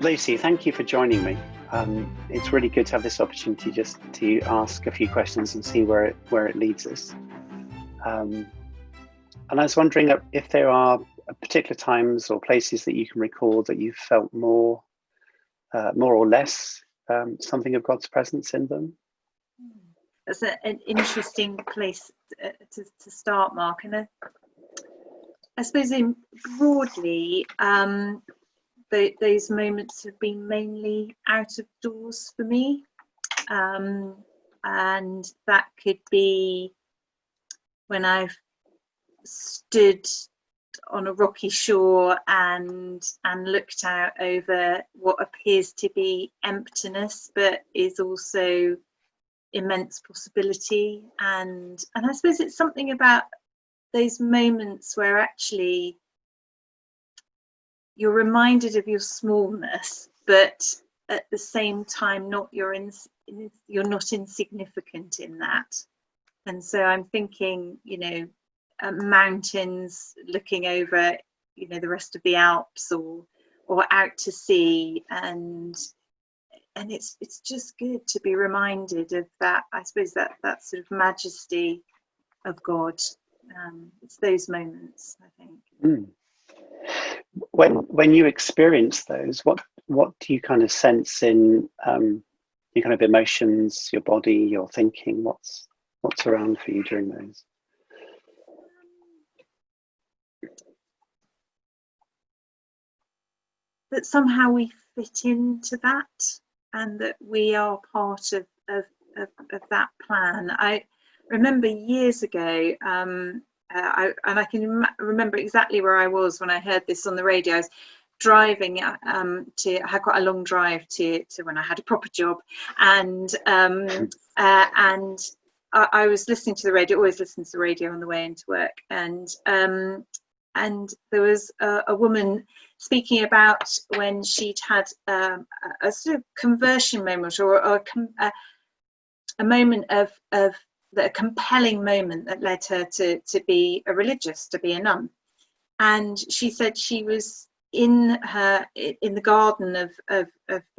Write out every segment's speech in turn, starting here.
Lucy, thank you for joining me. It's really good to have this opportunity just to ask a few questions and see where it leads us. And I was wondering if there are particular times or places that you can recall that you felt more or less something of God's presence in them. That's an interesting place to start, Mark. And I suppose broadly, those moments have been mainly out of doors for me, and that could be when I've stood on a rocky shore and looked out over what appears to be emptiness, but is also immense possibility. And I suppose it's something about those moments where actually you're reminded of your smallness, but at the same time you're not insignificant in that. And so I'm thinking, mountains looking over, the rest of the Alps or out to sea, and it's just good to be reminded of that. I suppose that sort of majesty of God. It's those moments, I think. When you experience those, what do you kind of sense in your kind of emotions, your body, your thinking? What's around for you during those? That somehow we fit into that, and that we are part of that plan. I remember years ago, I can remember exactly where I was when I heard this on the radio. I was driving I had quite a long drive to when I had a proper job, and I was listening to the radio. Always listen to the radio on the way into work, and there was a woman speaking about when she'd had a sort of conversion moment, or a moment of a compelling moment that led her to be a religious, to be a nun. And she said she was in the garden of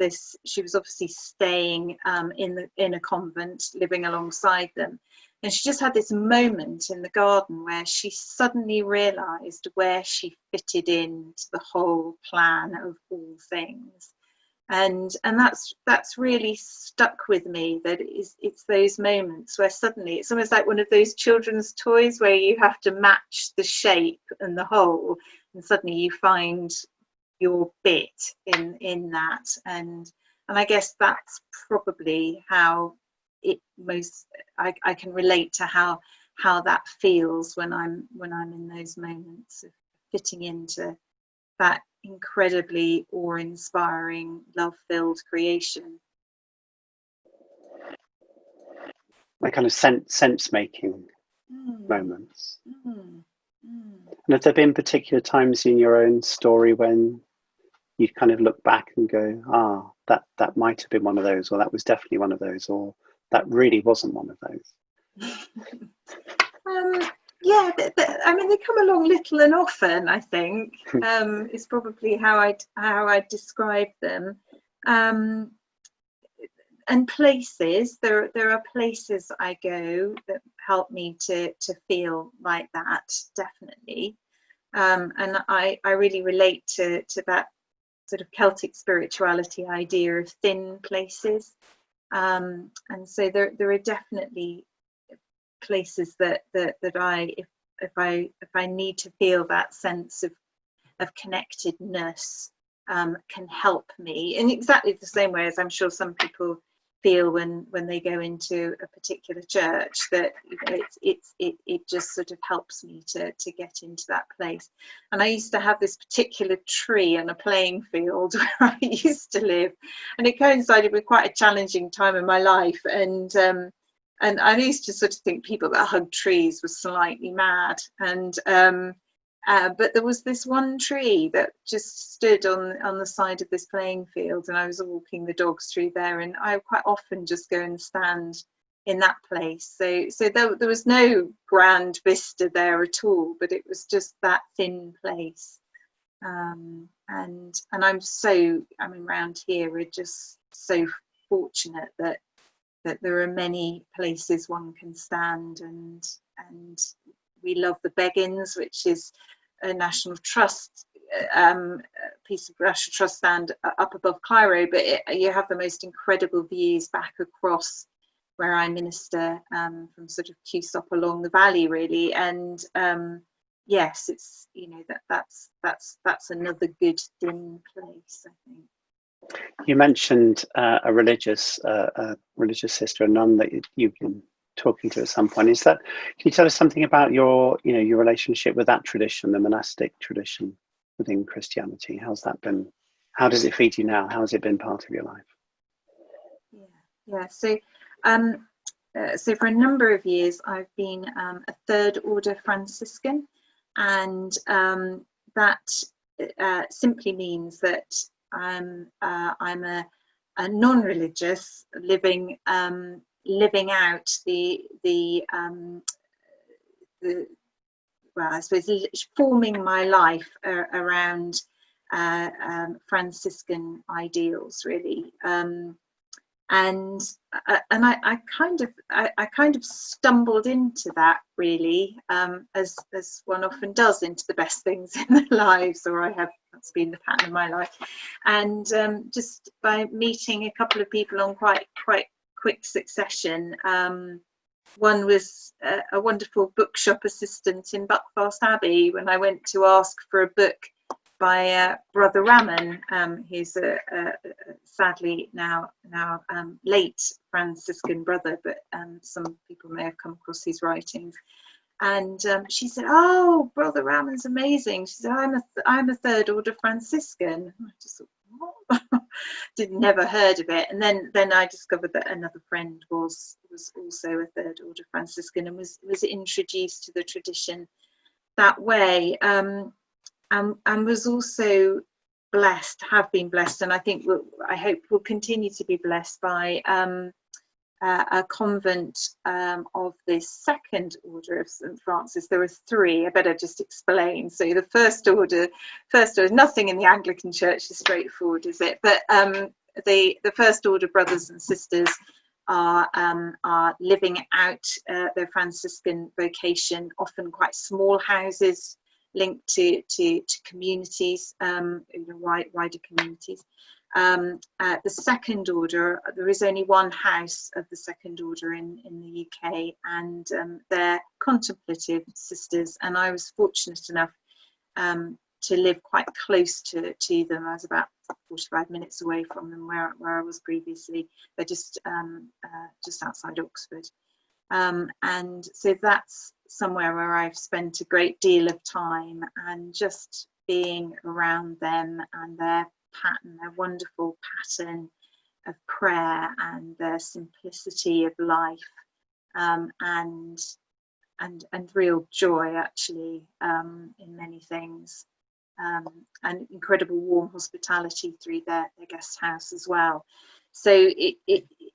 this. She was obviously staying in a convent, living alongside them, and she just had this moment in the garden where she suddenly realized where she fitted into the whole plan of all things. And that's really stuck with me, that it's those moments where suddenly it's almost like one of those children's toys where you have to match the shape and the whole, and suddenly you find your bit in that. And I guess that's probably how I can relate to how that feels when I'm in those moments of fitting into that incredibly awe-inspiring, love-filled creation. Like kind of sense-making moments. And have there been particular times in your own story when you kind of look back and go, that might have been one of those, or that was definitely one of those, or that really wasn't one of those? Yeah, I mean, they come along little and often, I think, is probably how I describe them. And places, there are places I go that help me to feel like that, definitely. And I really relate to that sort of Celtic spirituality idea of thin places. And so there are definitely places that I, if I need to feel that sense of connectedness, can help me in exactly the same way as I'm sure some people feel when they go into a particular church, that it just sort of helps me to get into that place. And I used to have this particular tree on a playing field where I used to live, and it coincided with quite a challenging time in my life, and I used to sort of think people that hugged trees were slightly mad, but there was this one tree that just stood on the side of this playing field, and I was walking the dogs through there, and I quite often just go and stand in that place. So there was no grand vista there at all, but it was just that thin place. And I'm around here, we're just so fortunate that there are many places one can stand, and we love the Beggins, which is a National Trust piece of National Trust stand up above Cairo, but you have the most incredible views back across where I minister, from sort of Cusop along the valley, really. And yes, it's, you know, that's another good dim place, I think. You mentioned a religious sister, a nun that you've been talking to at some point. Can you tell us something about your relationship with that tradition, the monastic tradition within Christianity? How's that been? How does it feed you now? How has it been part of your life? Yeah. So for a number of years, I've been a Third Order Franciscan, and that simply means that I'm a non-religious living out the well, I suppose forming my life around Franciscan ideals, really. And I kind of stumbled into that, really, as one often does into the best things in their lives, or that's been the pattern of my life. And just by meeting a couple of people on quite quick succession. One was a wonderful bookshop assistant in Buckfast Abbey when I went to ask for a book by Brother Raman, who's a sadly now late Franciscan brother, but some people may have come across his writings. And she said, "Oh, Brother Raman's amazing." She said, "I'm a Third Order Franciscan." I just thought, what? Never heard of it. And then I discovered that another friend was also a Third Order Franciscan and was introduced to the tradition that way. And was also have been blessed, and I think I hope will continue to be blessed by a convent of the Second Order of St. Francis. There are three. I better just explain. So the first order, nothing in the Anglican Church is straightforward, is it? But the First Order brothers and sisters are living out their Franciscan vocation, often quite small houses linked to communities, wider communities. The Second Order, there is only one house of the Second Order in the UK, and they're contemplative sisters, and I was fortunate enough to live quite close to them. I was about 45 minutes away from them where I was previously. They're just outside Oxford. And so that's somewhere where I've spent a great deal of time, and just being around them and their wonderful pattern of prayer and their simplicity of life, and real joy, actually, in many things, and incredible warm hospitality through their guest house as well. So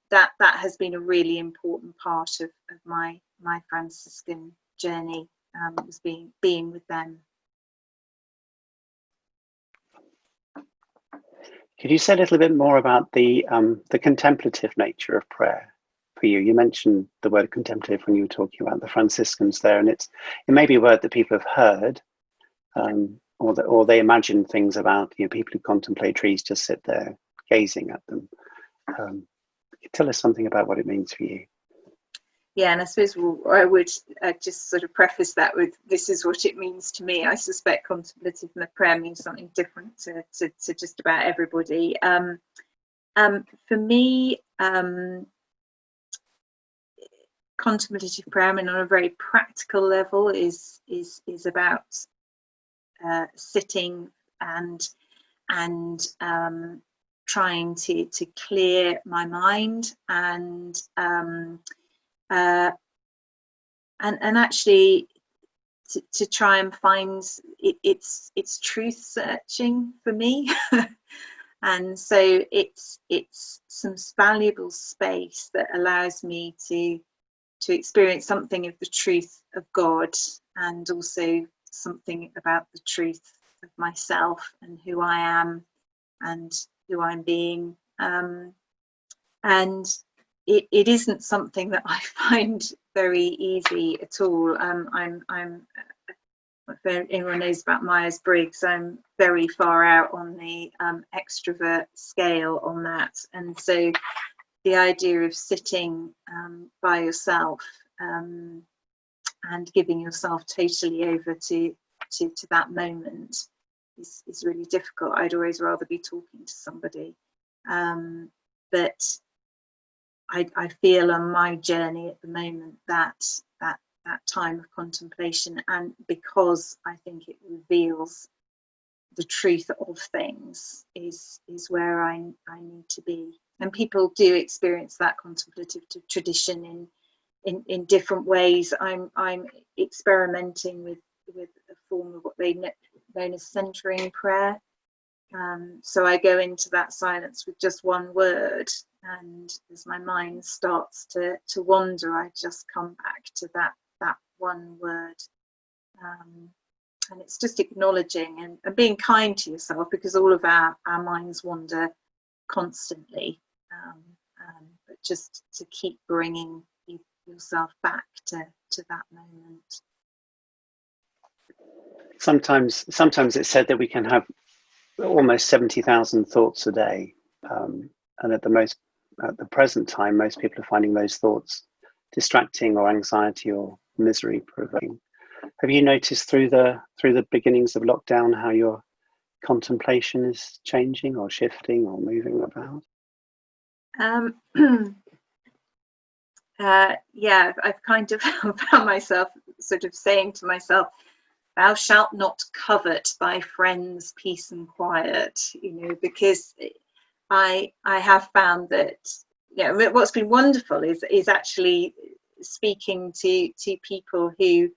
that has been a really important part of my Franciscan journey, was being with them. Could you say a little bit more about the contemplative nature of prayer for you? You mentioned the word contemplative when you were talking about the Franciscans there, and it may be a word that people have heard, or they imagine things about, people who contemplate trees just sit there gazing at them. Tell us something about what it means for you. Yeah, and I suppose I would just sort of preface that with, this is what it means to me. I suspect contemplative prayer means something different to just about everybody. For me, contemplative prayer, I mean, on a very practical level, is about sitting and trying to clear my mind and actually to try and find it's truth searching for me. And so it's some valuable space that allows me to experience something of the truth of God, and also something about the truth myself and who I am and who I'm being. And it isn't something that I find very easy at all. If anyone knows about Myers-Briggs, I'm very far out on the extrovert scale on that. And so the idea of sitting by yourself and giving yourself totally over to that moment is really difficult. I'd always rather be talking to somebody. But I feel on my journey at the moment that time of contemplation, and because I think it reveals the truth of things, is where I need to be. And people do experience that contemplative tradition in different ways. I'm experimenting with a form of what they known as centering prayer. So I go into that silence with just one word, and as my mind starts to wander, I just come back to that one word. And it's just acknowledging and being kind to yourself, because all of our minds wander constantly, but just to keep bringing yourself back to that moment. Sometimes it's said that we can have almost 70,000 thoughts a day, and at the present time, most people are finding those thoughts distracting or anxiety or misery provoking. Have you noticed through the beginnings of lockdown how your contemplation is changing or shifting or moving about? Yeah, I've kind of found myself sort of saying to myself, "Thou shalt not covet thy friend's peace and quiet," because I have found that, what's been wonderful is actually speaking to people who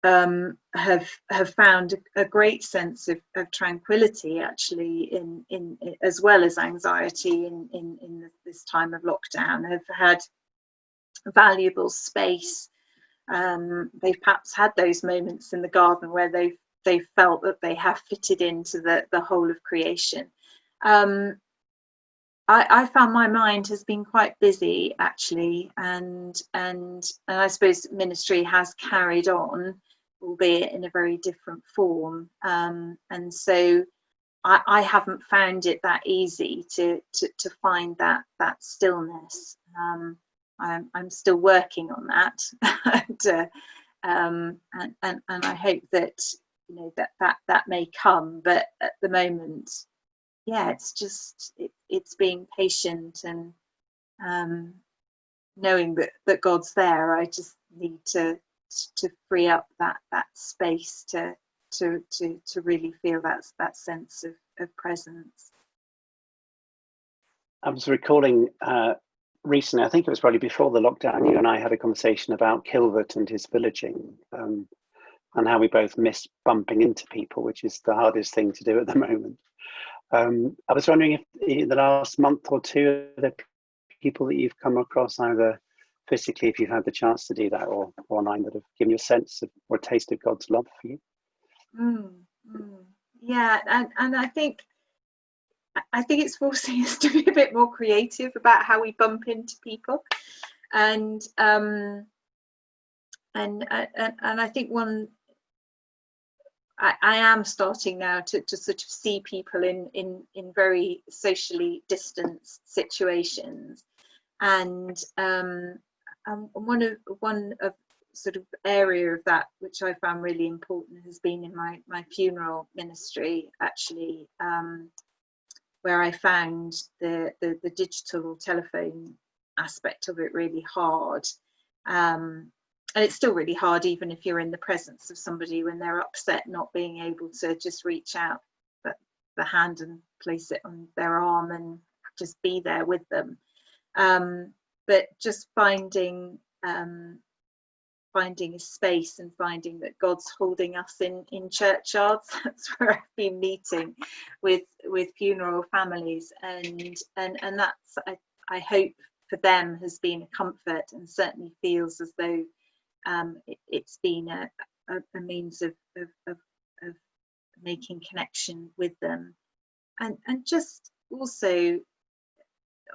have found a great sense of tranquility, actually, in as well as anxiety in this time of lockdown, have had valuable space. They've perhaps had those moments in the garden where they've felt that they have fitted into the whole of creation. I found my mind has been quite busy, actually, and I suppose ministry has carried on, albeit in a very different form. And so I haven't found it that easy to find that stillness. I'm still working on that, and I hope that that may come. But at the moment, yeah, it's just it's being patient and knowing that God's there. I just need to free up that space to really feel that sense of presence. I was recalling recently, I think it was probably before the lockdown, you and I had a conversation about Kilvert and his villaging, and how we both miss bumping into people, which is the hardest thing to do at the moment. I was wondering if in the last month or two, the people that you've come across, either physically, if you've had the chance to do that, or online, that have given you a sense of or a taste of God's love for you. Yeah, and I think it's forcing us to be a bit more creative about how we bump into people, and I think I am starting now to sort of see people in very socially distanced situations, and one of sort of area of that which I found really important has been in my funeral ministry, actually, where I found the digital or telephone aspect of it really hard. And it's still really hard, even if you're in the presence of somebody when they're upset, not being able to just reach out the hand and place it on their arm and just be there with them. But just finding a space and finding that God's holding us in churchyards. That's where I've been meeting with funeral families, and that's I hope for them has been a comfort, and certainly feels as though it's been a means of making connection with them, and just also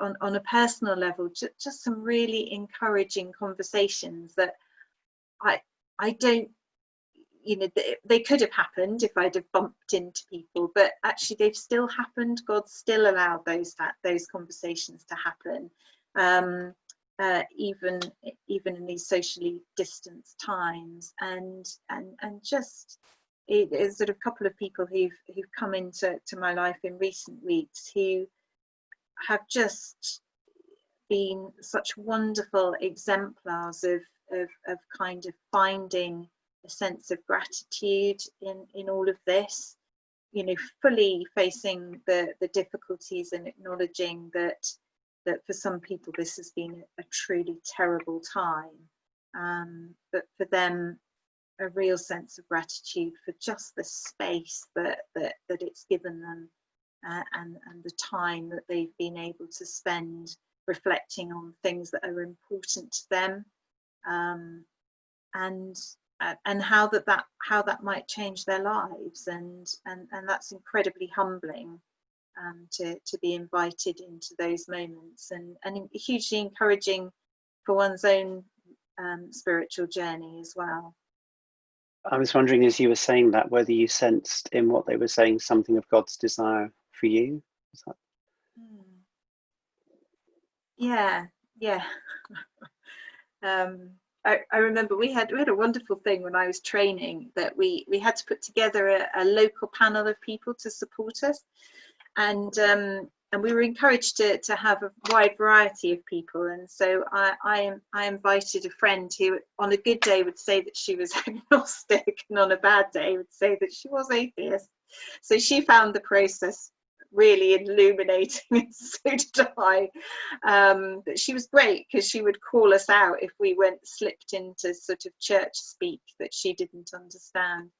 on a personal level, just some really encouraging conversations that I don't, you know, they could have happened if I'd have bumped into people, but actually they've still happened. God still allowed those conversations to happen, even in these socially distanced times, and just there's sort of a couple of people who've come into my life in recent weeks who have just been such wonderful exemplars of kind of finding a sense of gratitude in all of this, you know, fully facing the difficulties and acknowledging that for some people this has been a truly terrible time, but for them a real sense of gratitude for just the space that it's given them, and the time that they've been able to spend reflecting on things that are important to them, and how that might change their lives, and that's incredibly humbling, to be invited into those moments, and hugely encouraging for one's own spiritual journey as well. I was wondering, as you were saying that, whether you sensed in what they were saying something of God's desire for you. Is that... Yeah. I remember we had a wonderful thing when I was training, that we had to put together a local panel of people to support us, and we were encouraged to have a wide variety of people, and so I invited a friend who on a good day would say that she was agnostic, and on a bad day would say that she was atheist. So she found the process really illuminating, and so did I. But she was great, because she would call us out if we slipped into sort of church speak that she didn't understand.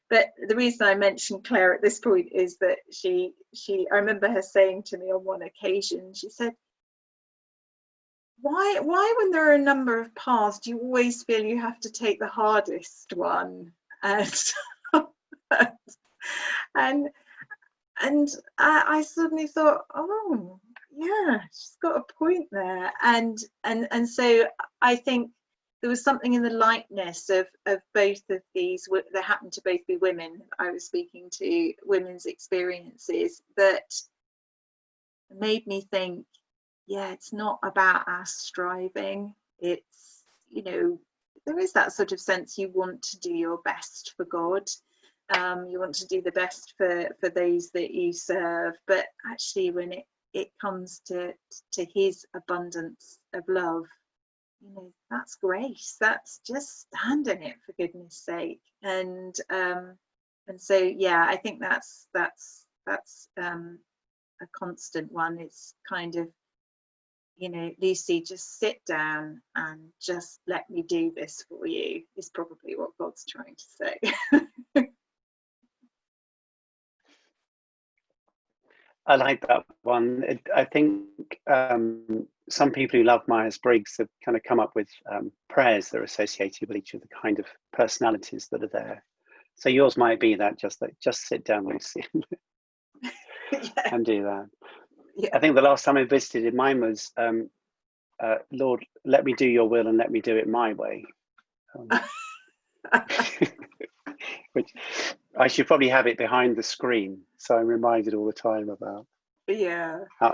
But the reason I mentioned Claire at this point is that I remember her saying to me on one occasion, she said, why when there are a number of paths do you always feel you have to take the hardest one? And I suddenly thought, oh yeah, she's got a point there, and so I think there was something in the lightness of both of these. There happened to both be women I was speaking to, women's experiences, that made me think, yeah, it's not about us striving. It's, you know, there is that sort of sense you want to do your best for God. You want to do the best for those that you serve, but actually when it comes to his abundance of love, you know, that's grace. That's just stand in it, for goodness sake. And so yeah, I think that's a constant one. It's kind of, you know, Lucy, just sit down and just let me do this for you, is probably what God's trying to say. I like that one. I think some people who love Myers-Briggs have kind of come up with prayers that are associated with each of the kind of personalities that are there. So yours might be that, just sit down, Lucy, and do that. Yeah. I think the last time I visited, mine was, Lord, let me do your will and let me do it my way. Which I should probably have it behind the screen, so I'm reminded all the time about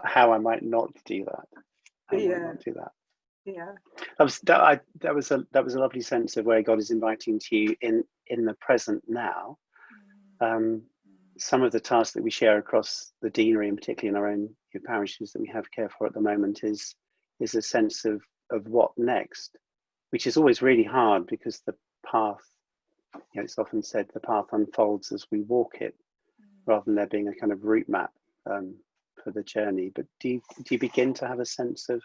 how I might not do that. That was a lovely sense of where God is inviting to you in the present now. Some of the tasks that we share across the deanery, and particularly in our own parishes that we have care for at the moment, is a sense of what next, which is always really hard, because the path, you know, it's often said the path unfolds as we walk it, rather than there being a kind of route map for the journey. But do you begin to have a sense of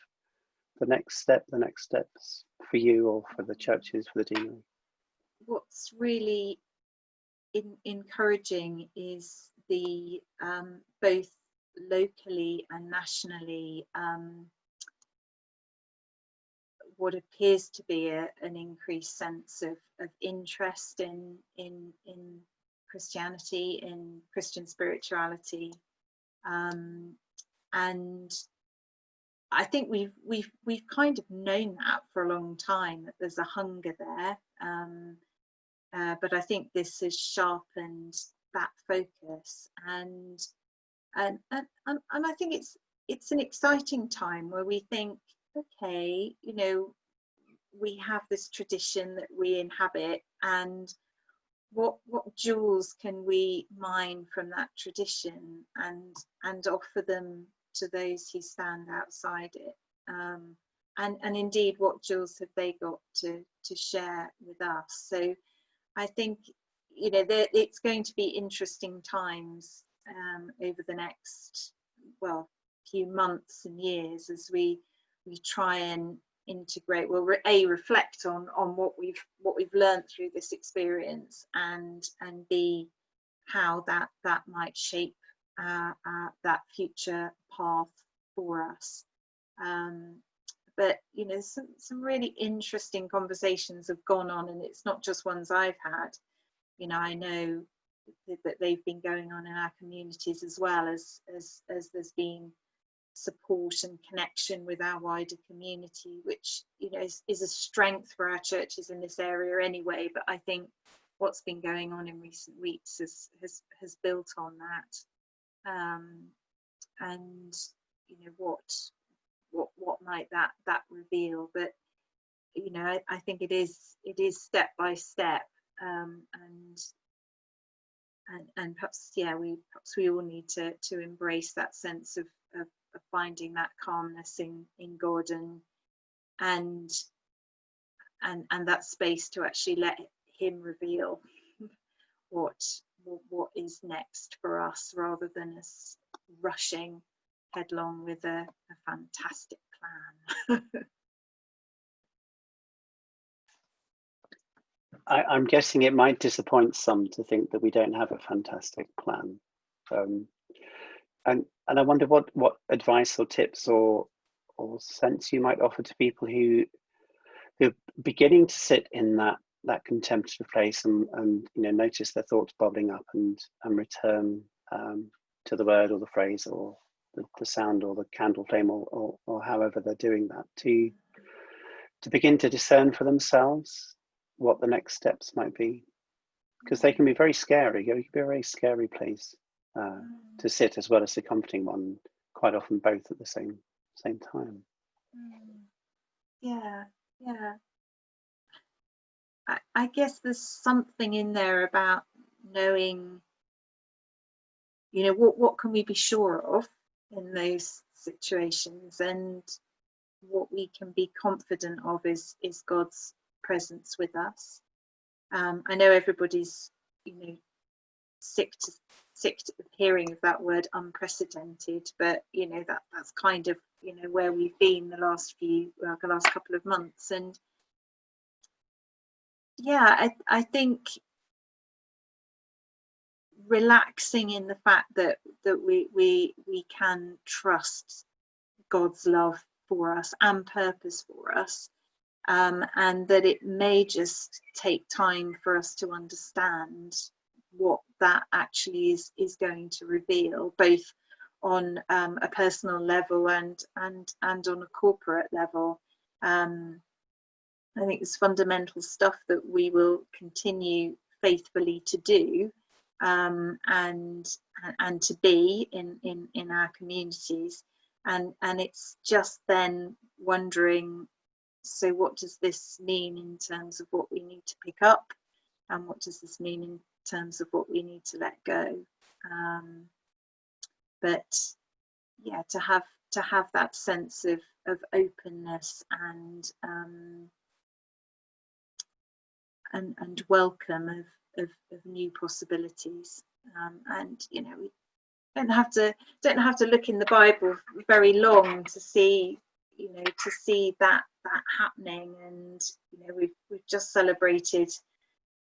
the next steps for you, or for the churches, for the deanery? What's really encouraging is the both locally and nationally what appears to be an increased sense of interest in Christianity, in Christian spirituality, and I think we've kind of known that for a long time, that there's a hunger there, but I think this has sharpened that focus, and I think it's an exciting time where we think, okay, you know, we have this tradition that we inhabit, and what jewels can we mine from that tradition and offer them to those who stand outside it, and indeed what jewels have they got to share with us. So I think, you know, it's going to be interesting times over the next, well, few months and years as we try and integrate, well, reflect on what we've learned through this experience, and B, how that might shape that future path for us. But you know, some really interesting conversations have gone on, and it's not just ones I've had. You know, I know that they've been going on in our communities as well, as there's been support and connection with our wider community, which, you know, is a strength for our churches in this area anyway. But I think what's been going on in recent weeks has built on that, and you know, what might that reveal. But you know, I think it is step by step, and perhaps, yeah, we all need to embrace that sense of finding that calmness in God, and that space to actually let him reveal what is next for us, rather than us rushing headlong with a fantastic plan. I'm guessing it might disappoint some to think that we don't have a fantastic plan. And I wonder what advice or tips or sense you might offer to people who are beginning to sit in that contemplative place, and you know, notice their thoughts bubbling up, and return to the word or the phrase or the sound or the candle flame, or however they're doing that, to begin to discern for themselves what the next steps might be, because they can be very scary. It can be a very scary place to sit, as well as a comforting one, quite often both at the same time. Yeah. I guess there's something in there about knowing, you know, what can we be sure of in those situations, and what we can be confident of is God's presence with us. I know everybody's, you know, sick to hearing of that word unprecedented, but you know, that's kind of, you know, where we've been the last couple of months. And yeah, I think relaxing in the fact that we can trust God's love for us and purpose for us, and that it may just take time for us to understand what that actually is going to reveal, both on a personal level and on a corporate level. I think it's fundamental stuff that we will continue faithfully to do, and to be in our communities, and it's just then wondering, so what does this mean in terms of what we need to pick up, and what does this mean in terms of what we need to let go? But yeah, to have that sense of openness and welcome of new possibilities, and you know, we don't have to look in the Bible very long to see, you know, that happening. And you know, we've just celebrated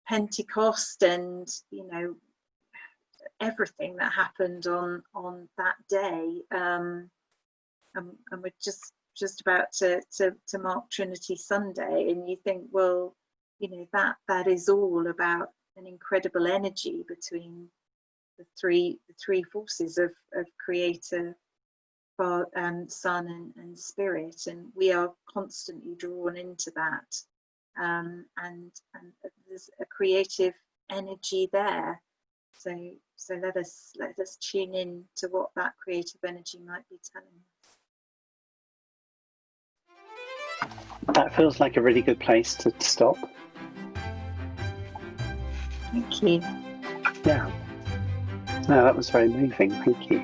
Pentecost, and you know, everything that happened on that day, and we're just about to mark Trinity Sunday, and you think, well, you know, that is all about an incredible energy between the three forces of Creator, Son, and Spirit, and we are constantly drawn into that, and there's a creative energy there. So let us tune in to what that creative energy might be telling us. That feels like a really good place to stop. Thank you. Yeah. No, that was very moving. Thank you.